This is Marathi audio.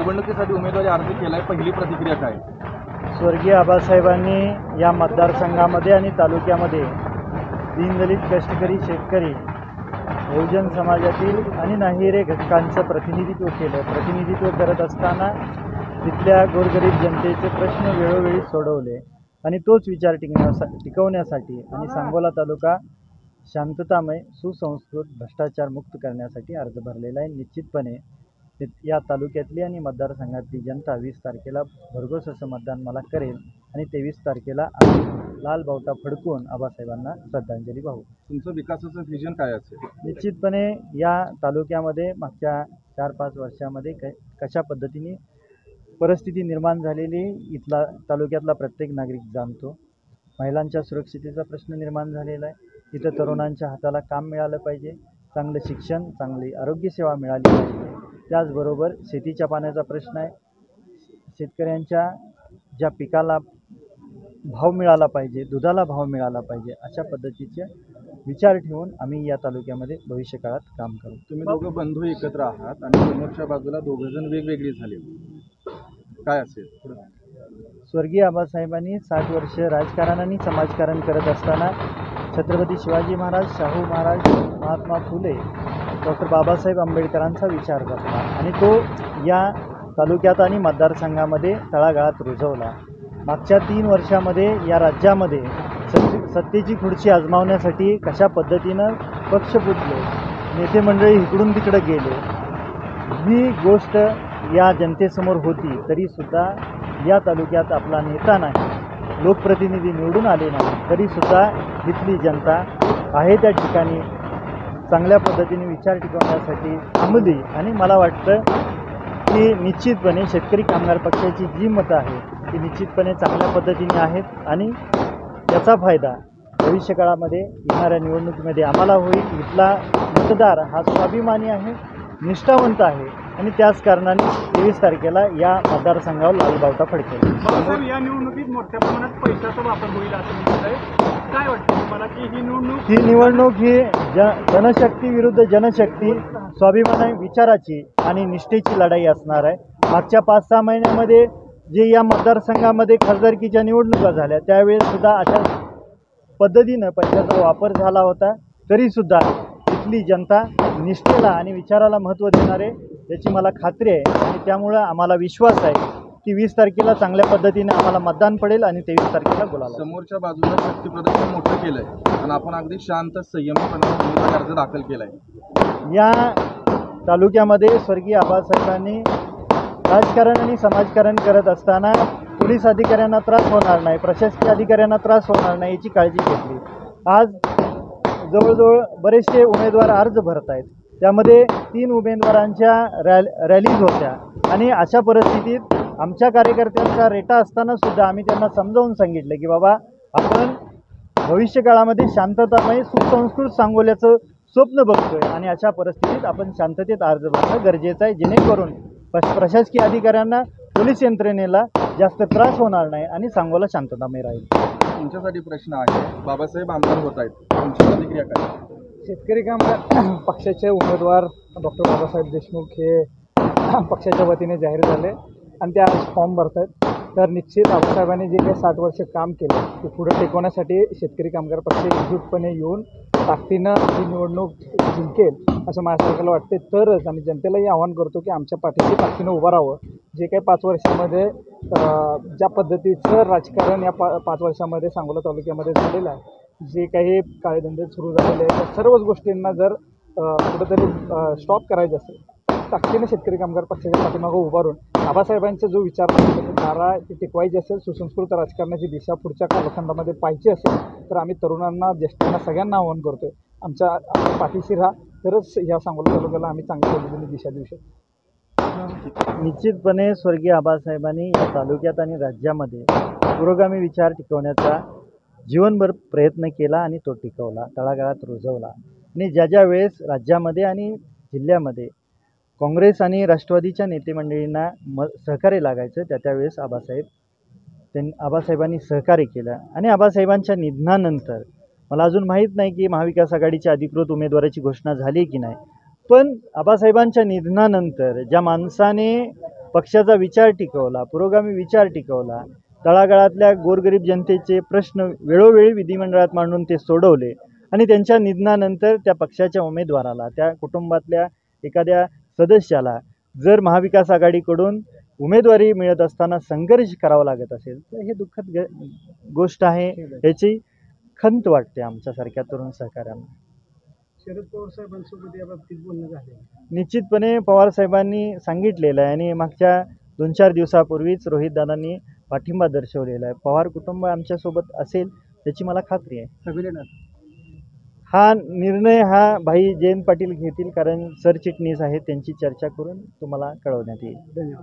निवडणुकीसाठी उमेदवारी अर्ज केलाय, पहिली प्रतिक्रिया काय? स्वर्गीय आबासाहेबांनी या मतदारसंघामध्ये आणि तालुक्यामध्ये दीनदलित कष्टकरी शेतकरी बहुजन समाजातील आणि नाहिरे घटकांचं प्रतिनिधित्व करत असताना तिथल्या गोरगरीब जनतेचे प्रश्न वेळोवेळी सोडवले आणि तोच विचार टिकवण्यासाठी आणि सांगोला तालुका शांततामय सुसंस्कृत भ्रष्टाचारमुक्त करण्यासाठी अर्ज भरलेला आहे। निश्चितपणे या तालुक्यातली आणि मतदारसंघातली जनता 20 तारखेला भरघोस असं मतदान मला करेल आणि 23 तारखेला लाल बावटा फडकून आबासाहेबांना श्रद्धांजली वाहू। तुमचं विकासाचं विजन काय असेल? निश्चितपणे या तालुक्यामध्ये मागच्या 4-5 वर्षामध्ये कशा पद्धतीने परिस्थिती निर्माण झालेली इथला तालुक्यातला प्रत्येक नागरिक जाणतो। महिलांच्या सुरक्षितेचा प्रश्न निर्माण झालेला आहे। इथं तरुणांच्या हाताला काम मिळालं पाहिजे, चांगलं शिक्षण, चांगली आरोग्यसेवा मिळाली पाहिजे। त्याचबरोबर शेतीच्या पाण्याचा प्रश्न आहे, शेतकऱ्यांच्या ज्या पिकाला भाव मिळाला पाहिजे, दुधाला भाव मिळाला पाहिजे, अशा पद्धतीचे विचार ठेवून आम्ही या तालुक्यामध्ये भविष्यकाळात काम करू। तुम्ही दोघं बंधू एकत्र आहात आणि समोरच्या बाजूला दोघंजण वेगवेगळे झाले, काय असेल? स्वर्गीय आबासाहेबांनी 60 वर्ष राजकारण आणि समाजकारण करत असताना छत्रपती शिवाजी महाराज, शाहू महाराज, महात्मा फुले, डॉक्टर बाबासाहेब आंबेडकरांचा विचार करला आणि तो या तालुक्यात आणि मतदारसंघामध्ये तळागाळात रुजवला। मागच्या 3 वर्षामध्ये या राज्यामध्ये सत्तेची खुर्ची आजमावण्यासाठी कशा पद्धतीनं पक्ष फुटले, नेते मंडळी इकडून तिकडे गेले, ही गोष्ट या जनतेसमोर होती। तरीसुद्धा या तालुक्यात आपला नेता नाही, लोकप्रतिनिधी निवडून आले नाही, तरीसुद्धा इथली जनता आहे त्या ठिकाणी चांगल्या पद्धतीने विचार टिकवण्यासाठी थांबली आणि मला वाटतं की निश्चितपणे शेतकरी कामगार पक्षाची जी मतं आहे ती निश्चितपणे चांगल्या पद्धतीने आहेत आणि त्याचा फायदा भविष्यकाळामध्ये येणाऱ्या निवडणुकीमध्ये आम्हाला होईल। इथला मतदार हा स्वाभिमानी आहे, निष्ठावंत आहे आणि त्याच कारणाने 23 तारखेला या मतदारसंघावर लाल बावटा फडकेल। या निवडणुकीत मोठ्या प्रमाणात पैशाचा वापर होईल असं दिसत आहे, काय वाटतं तुम्हाला की ही निवडणूक ही जनशक्ती विरुद्ध जनशक्ती, स्वाभिमान विचाराची आणि निष्ठेची लढाई असणार आहे। मागच्या 5-6 महिन्यामध्ये जे या मतदारसंघामध्ये खासदारकीच्या निवडणुका झाल्या त्यावेळेस सुद्धा अशा पद्धतीनं पैशाचा वापर झाला होता, तरीसुद्धा इथली जनता निष्ठेला आणि विचाराला महत्त्व देणार आहे याची मला खात्री आहे आणि त्यामुळं आम्हाला विश्वास आहे की 20 तारखेला चांगल्या पद्धतीने आम्हाला मतदान पडेल आणि 23 तारखेला बोलावं। समोरच्या बाजूला शक्ती प्रदर्शन मोठं केलंय आणि आपण अगदी शांत संयमीपणे उमेदवारी अर्ज दाखल केलाय। या तालुक्यामध्ये स्वर्गीय आबासाहेबांनी राजकारण आणि समाजकारण करत असताना पोलीस अधिकाऱ्यांना त्रास होणार नाही, प्रशासकीय अधिकाऱ्यांना त्रास होणार नाही याची काळजी घेतली। आज जवळजवळ बरेचसे उमेदवार अर्ज भरत आहेत, त्यामध्ये 3 उमेदवारांच्या रॅलीज होत्या आणि अशा परिस्थितीत आमच्या कार्यकर्त्यांचा रेटा असताना सुद्धा आम्ही त्यांना समजावून सांगितलं की बाबा आपण भविष्यकाळामध्ये शांततामय सुसंस्कृत सांगोल्याचं स्वप्न बघतोय आणि अशा परिस्थितीत आपण शांततेत अर्ज भरणं गरजेचं आहे, जेणेकरून प्रशासकीय अधिकाऱ्यांना, पोलीस यंत्रणेला जास्त त्रास होणार नाही आणि सांगोला शांततामय राहील। तुमच्यासाठी प्रश्न आहे, बाबासाहेब आमदार होत आहेत, तुमची प्रतिक्रिया काय? शेतकरी कामगार पक्षाचे उमेदवार डॉक्टर बाबासाहेब देशमुख हे पक्षाच्या वतीने जाहीर झाले आणि ते आज फॉर्म भरत आहेत। तर निश्चित आबासाहेबांनी जे काही 60 वर्ष काम केलं ते पुढे टेकवण्यासाठी शेतकरी कामगार पक्ष एकजूटपणे येऊन ताकदीनं ही निवडणूक जिंकेल असं माझ्यासारख्याला वाटते। तरच आणि जनतेलाही आवाहन करतो की आमच्या पाठीशी ताकदीनं उभं राहावं। जे काही 5 वर्षामध्ये ज्या पद्धतीचं राजकारण या 5 वर्षामध्ये सांगोला तालुक्यामध्ये झालेलं आहे, जे काही काळेधंदे सुरू झालेले आहेत त्या सर्वच गोष्टींना जर कुठंतरी स्टॉप करायचं असेल ताकदीनं शेतकरी कामगार पक्षाच्या पाठीमागं उभारून आबासाहेबांचा जो विचार धारा ती टिकवायची असेल, सुसंस्कृत राजकारणाची दिशा पुढच्या कालखंडामध्ये पाहिजे असेल तर आम्ही तरुणांना, ज्येष्ठांना सगळ्यांना आवाहन करतोय आमच्या पाठीशी राहा, तरच या सांगोला तालुक्याला आम्ही चांगल्या पद्धतीने दिशा देऊ शकतो। निश्चितपणे स्वर्गीय आबासाहेबांनी या तालुक्यात आणि राज्यामध्ये पुरोगामी विचार टिकवण्याचा जीवनभर प्रयत्न केला आणि तो टिकवला, तळागाळात रुजवला आणि ज्या वेळेस राज्यामध्ये आणि जिल्ह्यामध्ये काँग्रेस आणि राष्ट्रवादीच्या नेते मंडळींना सहकार्य लागायचं त्यावेळेस आबासाहेबांनी सहकार्य केलं आणि आबासाहेबांच्या निधनानंतर मला अजून माहीत नाही की महाविकास आघाडीच्या अधिकृत उमेदवाराची घोषणा झाली की नाही, पण आबासाहेबांच्या निधनानंतर ज्या माणसाने पक्षाचा विचार टिकवला, पुरोगामी विचार टिकवला, तळागाळातल्या गोरगरीब जनतेचे प्रश्न वेळोवेळी विधिमंडळात मांडून ते सोडवले आणि त्यांच्या निधनानंतर त्या पक्षाच्या उमेदवाराला, त्या कुटुंबातल्या एखाद्या सदस्याला जर महाविकास आघाडीकडून उमेदवारी मिळत असताना संघर्ष करावा लागत असेल तर हे दुःखद गोष्ट आहे. याची खंत वाटते आमच्यासारख्या तरुण सहकाऱ्यांना. शरद पवार साहेबांसोबत या बाबतीत बोलणं झाले? निश्चितपणे पवार साहेबांनी सांगितलेलं आहे आणि मागच्या 2-4 दिवसापूर्वीच रोहितदादांनी पाठिंबा दर्शवलेला आहे. पवार कुटुंब आमच्यासोबत असेल याची मला खात्री आहे. हा निर्णय भाई जयंत पाटील घेतील, कारण सरचिटणीस आहेत, त्यांची चर्चा करून तुम्हाला कळवण्यात येईल. धन्यवाद.